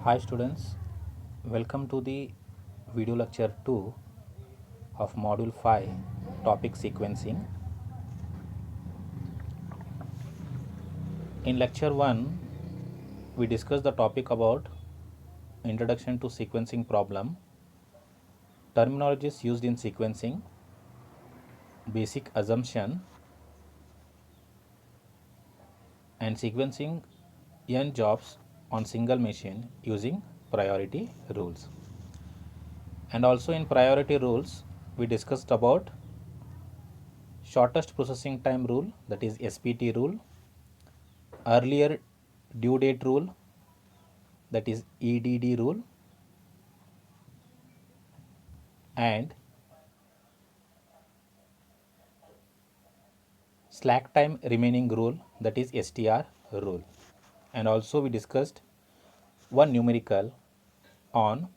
Hi students, welcome to the video lecture 2 of module 5 topic sequencing. In lecture 1 we discussed the topic about introduction to sequencing problem, terminologies used in sequencing, basic assumption and sequencing n jobs on single machine using priority rules. And also in priority rules we discussed about shortest processing time rule, that is SPT rule, earlier due date rule, that is EDD rule, and slack time remaining rule, that is STR rule. And also we discussed one numerical on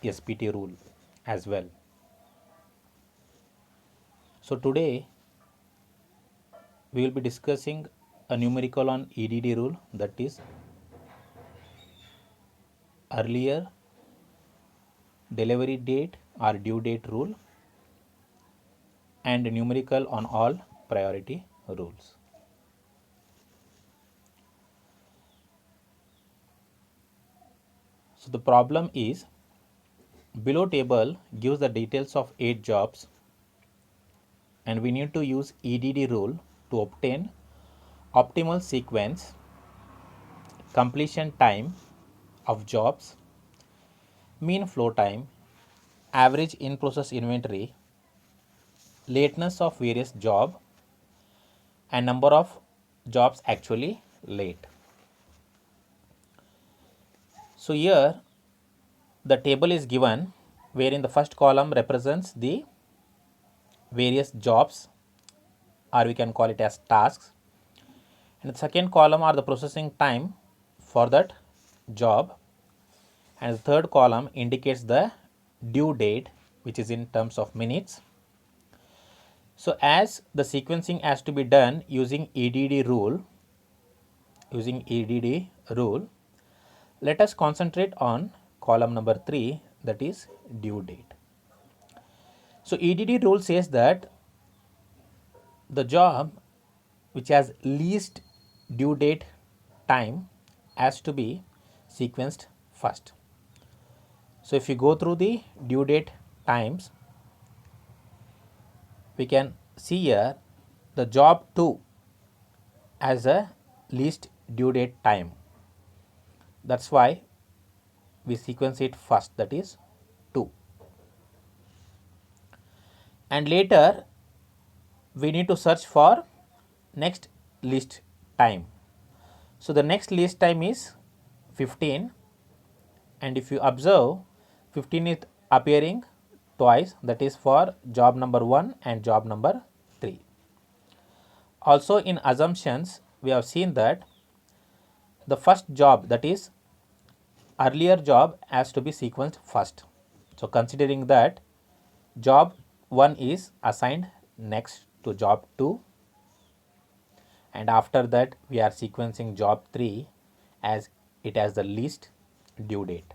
SPT rule as well. So today we will be discussing a numerical on EDD rule, that is earlier delivery date or due date rule, and numerical on all priority rules. So the problem is, below table gives the details of 8 jobs and we need to use EDD rule to obtain optimal sequence, completion time of jobs, mean flow time, average in process inventory, lateness of various job, and number of jobs actually late. So here the table is given wherein the first column represents the various jobs, or we can call it as tasks, and the second column are the processing time for that job, and the third column indicates the due date, which is in terms of minutes. So as the sequencing has to be done using EDD rule, let us concentrate on column number 3, that is due date. So EDD rule says that the job which has least due date time has to be sequenced first. So if you go through the due date times, we can see here the job 2 as a least due date time. That's why we sequence it first, that is 2. And later we need to search for next least time. So the next least time is 15, and if you observe 15 is appearing twice, that is for job number 1 and job number 3. Also in assumptions we have seen that the first job, that is earlier job, has to be sequenced first. So considering that job 1 is assigned next to job 2, and after that we are sequencing job 3 as it has the least due date.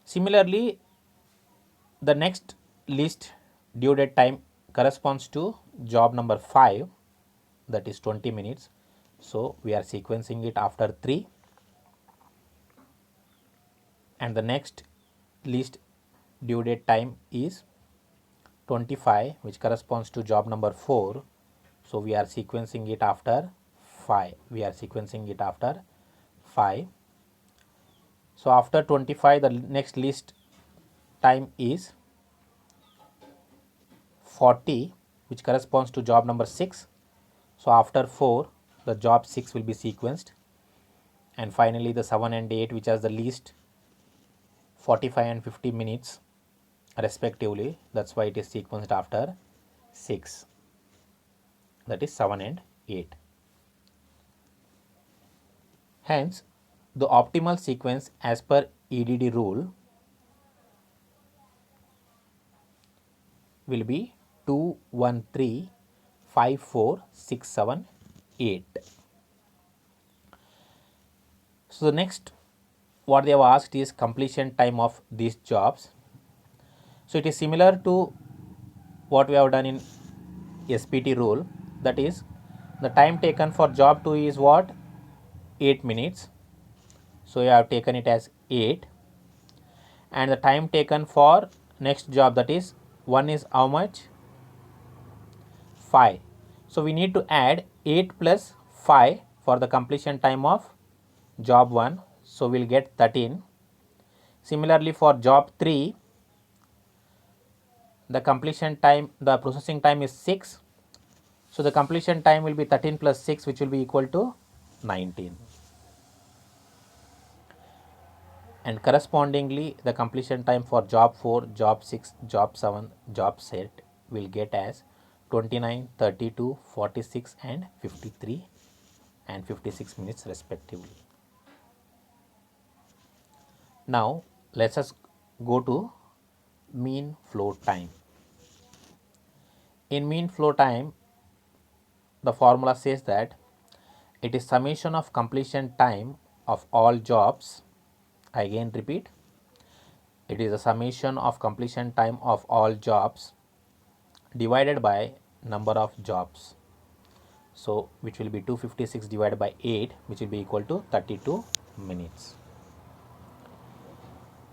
Similarly, the next least due date time corresponds to job number 5, that is 20 minutes. So we are sequencing it after 3, and the next least due date time is 25, which corresponds to job number 4. So we are sequencing it after 5. So after 25 the next least time is 40, which corresponds to job number 6. So after 4 the job 6 will be sequenced, and finally the 7 and 8, which has the least 45 and 50 minutes respectively, that's why it is sequenced after 6, that is 7 and 8. Hence the optimal sequence as per EDD rule will be 2 1 3 5 4 6 7 8. So So the next what they have asked is completion time of these jobs. So it is similar to what we have done in SPT rule, that is the time taken for job 2 is what, 8 minutes. So you have taken it as 8, and the time taken for next job, that is 1, is how much, 5. So we need to add 8 plus 5 for the completion time of job 1. So we'll get 13. Similarly for job 3, the completion time, the processing time is 6. So the completion time will be 13 plus 6, which will be equal to 19. And correspondingly the completion time for job 4, job 6, job 7, job set will get as 29, 32, 46 and 53 and 56 minutes respectively. Now let us go to mean flow time. In mean flow time, the formula says that it is summation of completion time of all jobs. I again repeat, it is a summation of completion time of all jobs divided by number of jobs. So which will be 256 divided by 8, which will be equal to 32 minutes.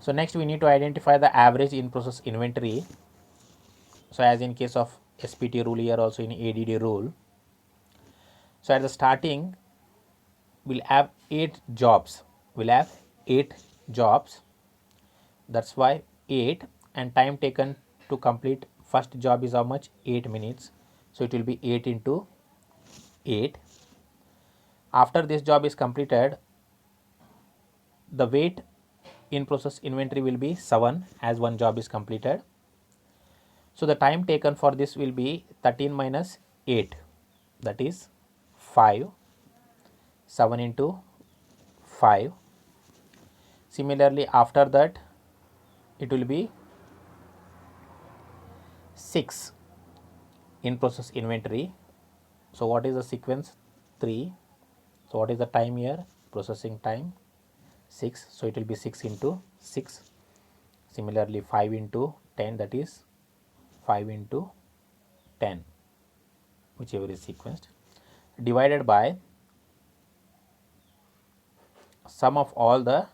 So next we need to identify the average in process inventory. So as in case of SPT rule, here also in ADD rule. So at the starting we'll have 8 jobs. We'll have 8 jobs. That's why 8, and time taken to complete first job is how much, 8 minutes. So it will be 8 into 8. After this job is completed, the wait in process inventory will be 7 as one job is completed. So the time taken for this will be 13 minus 8, that is 5. 7 into 5. Similarly after that it will be 6 in process inventory. So what is the sequence, 3. So what is the time here, processing time 6. So it will be 6 into 6. Similarly 5 into 10, that is 5 into 10, whichever is sequenced, divided by sum of all the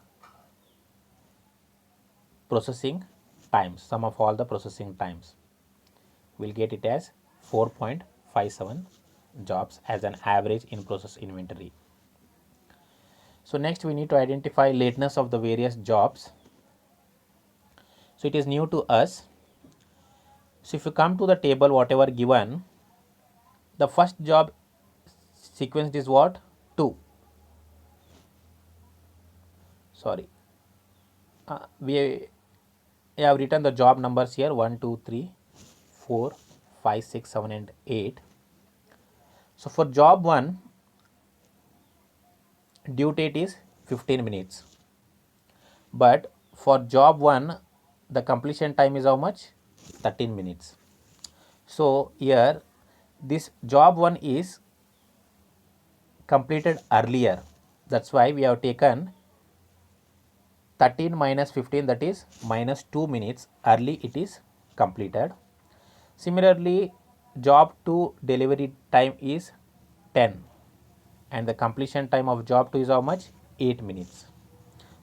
processing times. Sum of all the processing times, we'll get it as 4.57 jobs as an average in process inventory. So next we need to identify lateness of the various jobs. So it is new to us. So if you come to the table whatever given, the first job sequenced is what, 2. Sorry, we have written the job numbers here, 1, 2, 3, 4, 5, 6, 7 and 8. So for job 1, due date is 15 minutes, but for job 1 the completion time is how much, 13 minutes. So here this job 1 is completed earlier, that's why we have taken 13 minus 15, that is minus 2 minutes early it is completed. Similarly job 2 delivery time is 10 and the completion time of job 2 is how much, 8 minutes.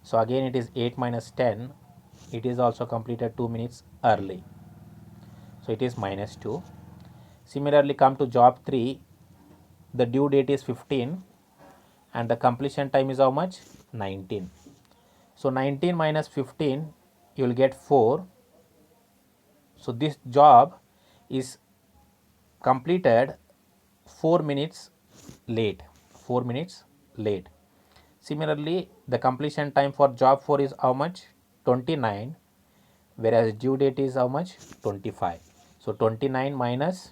So again it is 8 minus 10, it is also completed 2 minutes early, so it is minus 2. Similarly come to job 3, the due date is 15 and the completion time is how much, 19. So 19 minus 15, you will get 4. So this job is completed 4 minutes late, 4 minutes late. Similarly the completion time for job 4 is how much, 29, whereas due date is how much, 25. So 29 minus,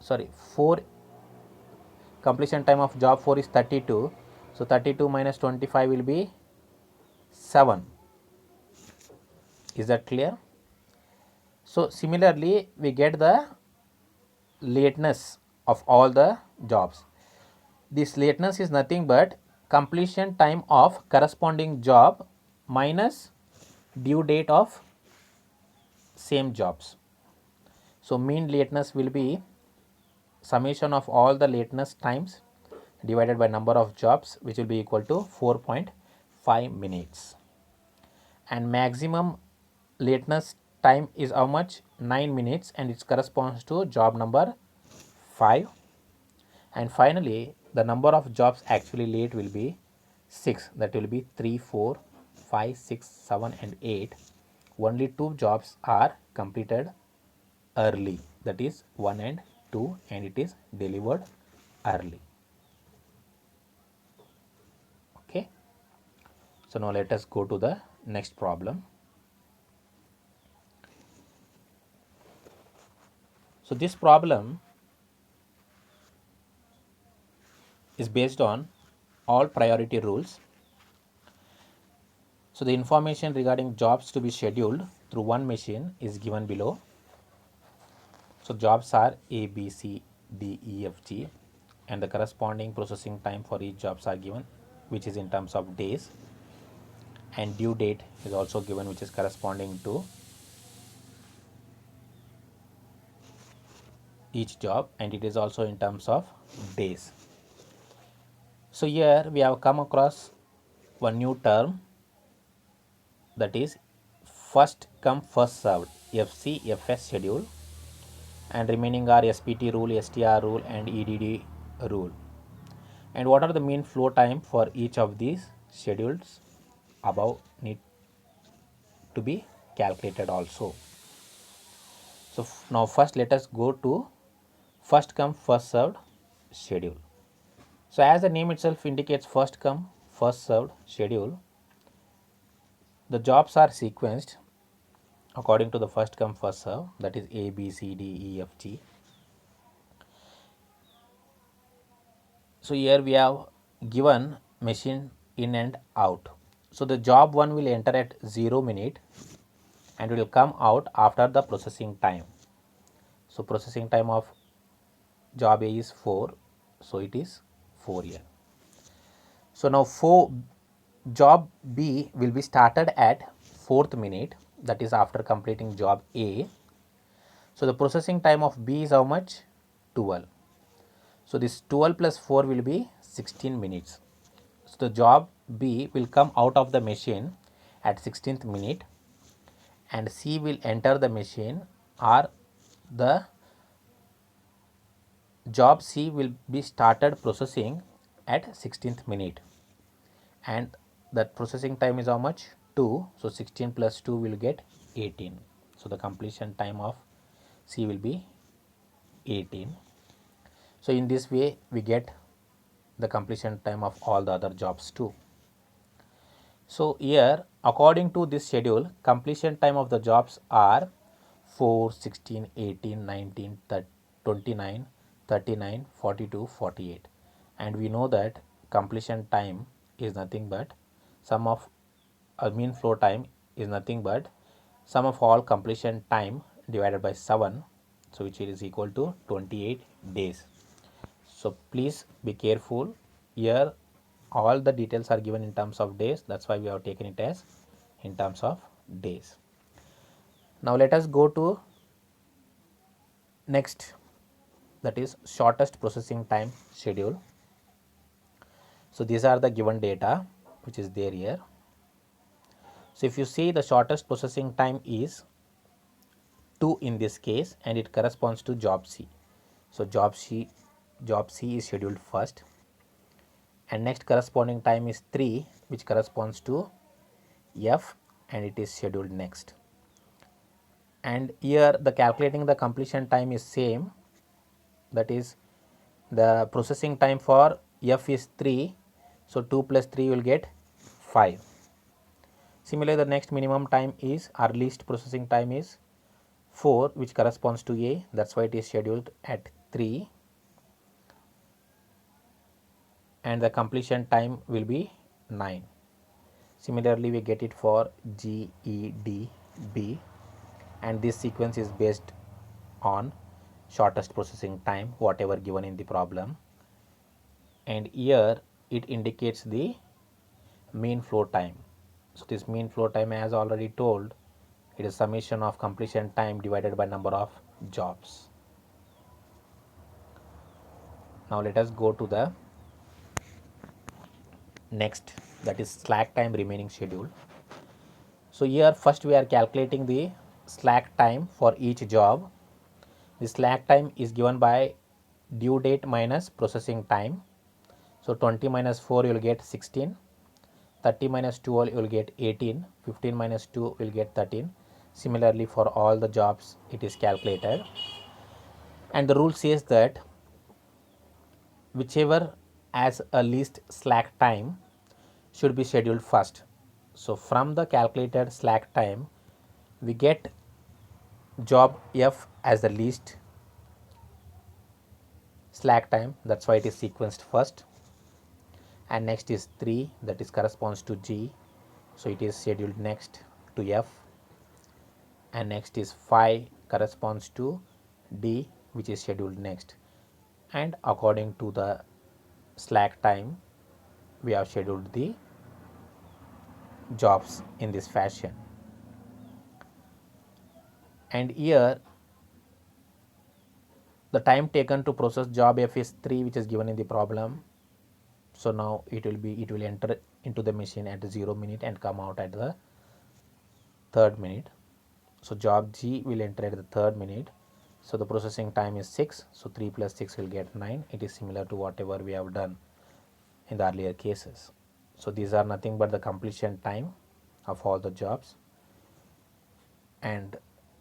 sorry, 4, completion time of job 4 is 32. So 32 minus 25 will be 7. Is that clear? So similarly we get the lateness of all the jobs. this lateness is nothing but completion time of corresponding job minus due date of same jobs. So mean lateness will be summation of all the lateness times divided by number of jobs, which will be equal to 4.5 minutes. And maximum lateness time is how much? 9 minutes, and it corresponds to job number 5. And finally, the number of jobs actually late will be 6. That will be 3, 4, 5, 6, 7 and 8. Only 2 jobs are completed early, that is 1 and 2, and it is delivered early. Okay. So now let us go to the next problem. So this problem is based on all priority rules. So the information regarding jobs to be scheduled through one machine is given below. So jobs are A, B, C, D, E, F, G, and the corresponding processing time for each jobs are given, which is in terms of days, and due date is also given, which is corresponding to each job, and it is also in terms of days. So here we have come across one new term, that is first come first served, FCFS schedule, and remaining are SPT rule, STR rule and EDD rule. And what are the mean flow time for each of these schedules above need to be calculated also. So now first let us go to first come first served schedule. So as the name itself indicates, first come first served schedule, the jobs are sequenced according to the first come first serve, that is A, B, C, D, E, F, G. So here we have given machine in and out. So the job 1 will enter at 0 minute and will come out after the processing time. So processing time of job A is 4, so it is 4 here. So now job B will be started at 4th minute, that is after completing job A. So the processing time of B is how much? 12. So this 12 plus 4 will be 16 minutes. So the job B will come out of the machine at 16th minute and C will enter the machine, or the job C will be started processing at 16th minute, and that processing time is how much? 2. So 16 plus 2 will get 18. So the completion time of C will be 18. So in this way we get the completion time of all the other jobs too. So here according to this schedule, completion time of the jobs are 4, 16, 18, 19, 29, 39, 42, 48, and we know that completion time is nothing but sum of mean flow time is nothing but sum of all completion time divided by 7, so which is equal to 28 days. So please be careful, here all the details are given in terms of days, that's why we have taken it as in terms of days. Now let us go to next, that is shortest processing time schedule. So these are the given data which is there here. So if you see, the shortest processing time is 2 in this case, and it corresponds to job C. So job C is scheduled first, and next corresponding time is 3, which corresponds to F, and it is scheduled next. And here the calculating the completion time is same, that is the processing time for F is 3, so 2 plus 3 will get 5. Similarly, the next minimum time is, our least processing time is 4, which corresponds to A, that's why it is scheduled at 3, and the completion time will be 9. Similarly, we get it for G, E, D, B, and this sequence is based on shortest processing time, whatever given in the problem. and here it indicates the mean flow time. So this mean flow time, as already told, it is summation of completion time divided by number of jobs. Now let us go to the next, that is slack time remaining schedule. So here first we are calculating the slack time for each job. The slack time is given by due date minus processing time. So 20 minus 4 you will get 16, 30 minus 12 you will get 18, 15 minus 2 will get 13. Similarly for all the jobs it is calculated, and the rule says that whichever has a least slack time should be scheduled first. So from the calculated slack time we get job F as the least slack time, that's why it is sequenced first, and next is 3, that is corresponds to G, so it is scheduled next to F, and next is 5 corresponds to D, which is scheduled next, and according to the slack time we have scheduled the jobs in this fashion. And here the time taken to process job F is 3, which is given in the problem. So now it will enter into the machine at 0 minute and come out at the 3rd minute. So job G will enter at the 3rd minute. So the processing time is 6. So 3 plus 6 will get 9. It is similar to whatever we have done in the earlier cases. So these are nothing but the completion time of all the jobs, and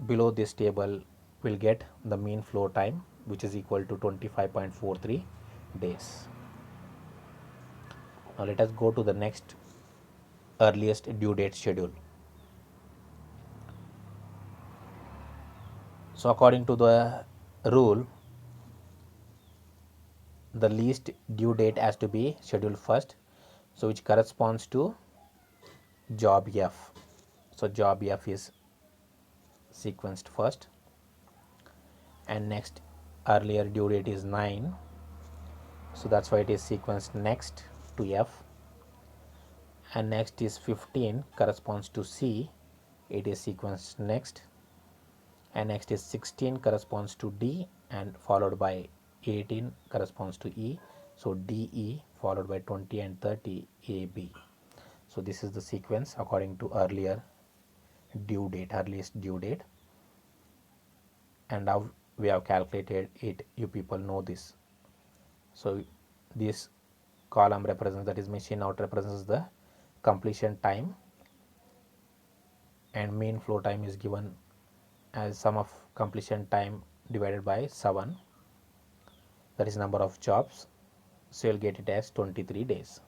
below this table we'll get the mean flow time, which is equal to 25.43 days. Now let us go to the next earliest due date schedule. So according to the rule, the least due date has to be scheduled first, so which corresponds to job F. So job F is sequenced first, and next earlier due date is 9, so that's why it is sequenced next to F, and next is 15 corresponds to C, it is sequenced next, and next is 16 corresponds to D, and followed by 18 corresponds to E, so DE followed by 20 and 30 AB. So this is the sequence according to earlier due date, earliest due date, and now we have calculated it. You people know this. So this column represents, that is machine out, represents the completion time, and mean flow time is given as sum of completion time divided by 7, that is number of jobs, so you'll get it as 23 days.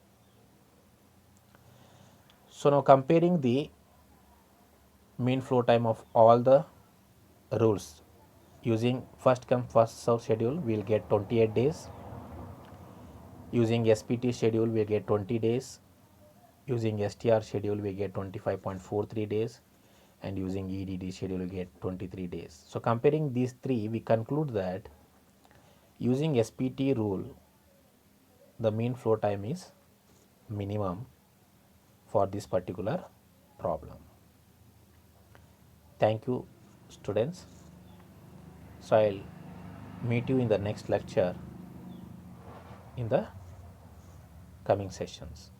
So now comparing the mean flow time of all the rules using first come first serve schedule, we'll get 28 days. Using SPT schedule we get 20 days. Using STR schedule we get 25.43 days, and using EDD schedule we get 23 days. So comparing these three, we conclude that using SPT rule the mean flow time is minimum for this particular problem. Thank you, students. So I'll meet you in the next lecture in the coming sessions.